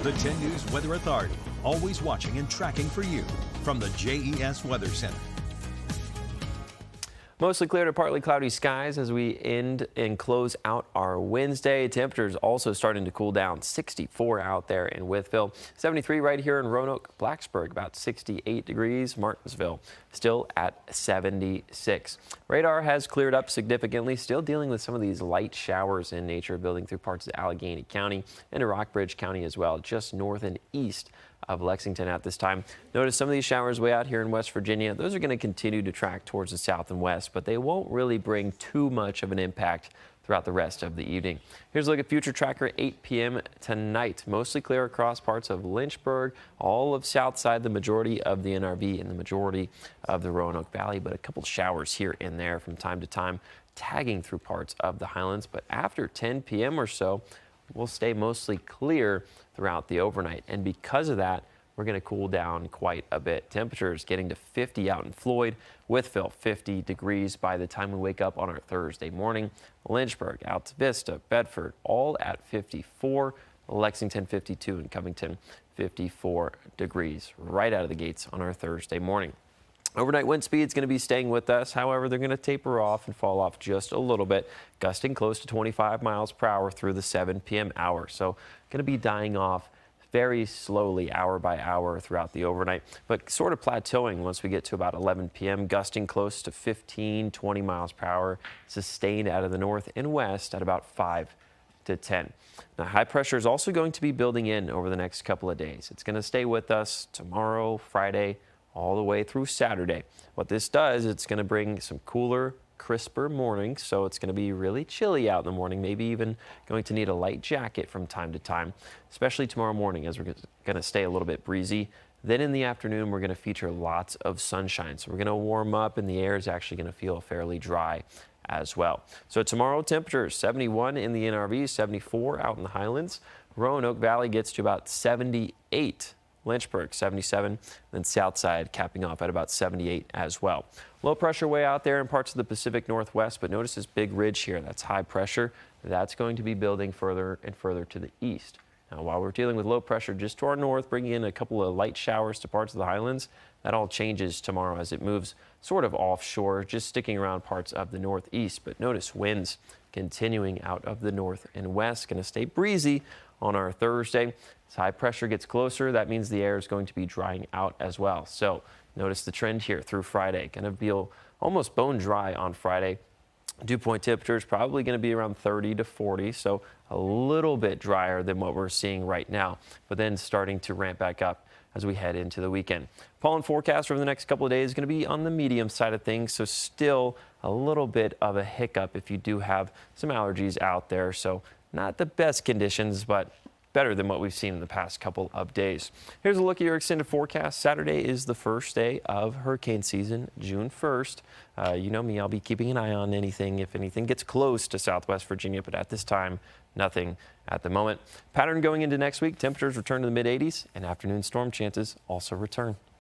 The 10 News Weather Authority, always watching and tracking for you from the JES Weather Center. Mostly clear to partly cloudy skies as we end and close out our Wednesday. Temperatures also starting to cool down. 64 out there in Wytheville, 73 right here in Roanoke, Blacksburg, about 68 degrees. Martinsville still at 76. Radar has cleared up significantly, still dealing with some of these light showers in nature building through parts of Allegheny County and Rockbridge County as well, just north and east of Lexington at this time. Notice some of these showers way out here in West Virginia. Those are going to continue to track towards the south and west, but they won't really bring too much of an impact throughout the rest of the evening. Here's a look at Future Tracker 8 p.m. tonight. Mostly clear across parts of Lynchburg, all of Southside, the majority of the NRV and the majority of the Roanoke Valley, but a couple showers here and there from time to time tagging through parts of the Highlands. But after 10 p.m. or so, we'll stay mostly clear throughout the overnight. And because of that, we're going to cool down quite a bit. Temperatures getting to 50 out in Floyd, Wytheville 50 degrees by the time we wake up on our Thursday morning. Lynchburg, Alta Vista, Bedford, all at 54. Lexington 52 and Covington 54 degrees right out of the gates on our Thursday morning. Overnight wind speed's going to be staying with us. However, they're going to taper off and fall off just a little bit, gusting close to 25 miles per hour through the 7 p.m. hour. So going to be dying off very slowly hour by hour throughout the overnight, but sort of plateauing once we get to about 11 p.m., gusting close to 15, 20 miles per hour, sustained out of the north and west at about 5 to 10. Now, high pressure is also going to be building in over the next couple of days. It's going to stay with us tomorrow, Friday, all the way through Saturday. What this does, it's going to bring some cooler, crisper mornings, so it's going to be really chilly out in the morning, maybe even going to need a light jacket from time to time, especially tomorrow morning as we're going to stay a little bit breezy. Then in the afternoon, we're going to feature lots of sunshine, so we're going to warm up and the air is actually going to feel fairly dry as well. So tomorrow, temperatures 71 in the NRV, 74 out in the Highlands. Roanoke Valley gets to about 78. Lynchburg 77, then Southside capping off at about 78 as well. Low pressure way out there in parts of the Pacific Northwest, but notice this big ridge here. That's high pressure. That's going to be building further and further to the east. Now, while we're dealing with low pressure just to our north, bringing in a couple of light showers to parts of the Highlands, that all changes tomorrow as it moves sort of offshore, just sticking around parts of the northeast. But notice winds continuing out of the north and west, going to stay breezy on our Thursday. As high pressure gets closer, that means the air is going to be drying out as well. So notice the trend here through Friday. Going to feel almost bone dry on Friday. Dew point temperatures probably going to be around 30 to 40, so a little bit drier than what we're seeing right now, but then starting to ramp back up as we head into the weekend. Pollen forecast over the next couple of days is going to be on the medium side of things, so still a little bit of a hiccup if you do have some allergies out there. So not the best conditions, but better than what we've seen in the past couple of days. Here's a look at your extended forecast. Saturday is the first day of hurricane season, June 1st. You know me, I'll be keeping an eye on anything if anything gets close to Southwest Virginia, but at this time, nothing at the moment. Pattern going into next week, temperatures return to the mid-80s and afternoon storm chances also return.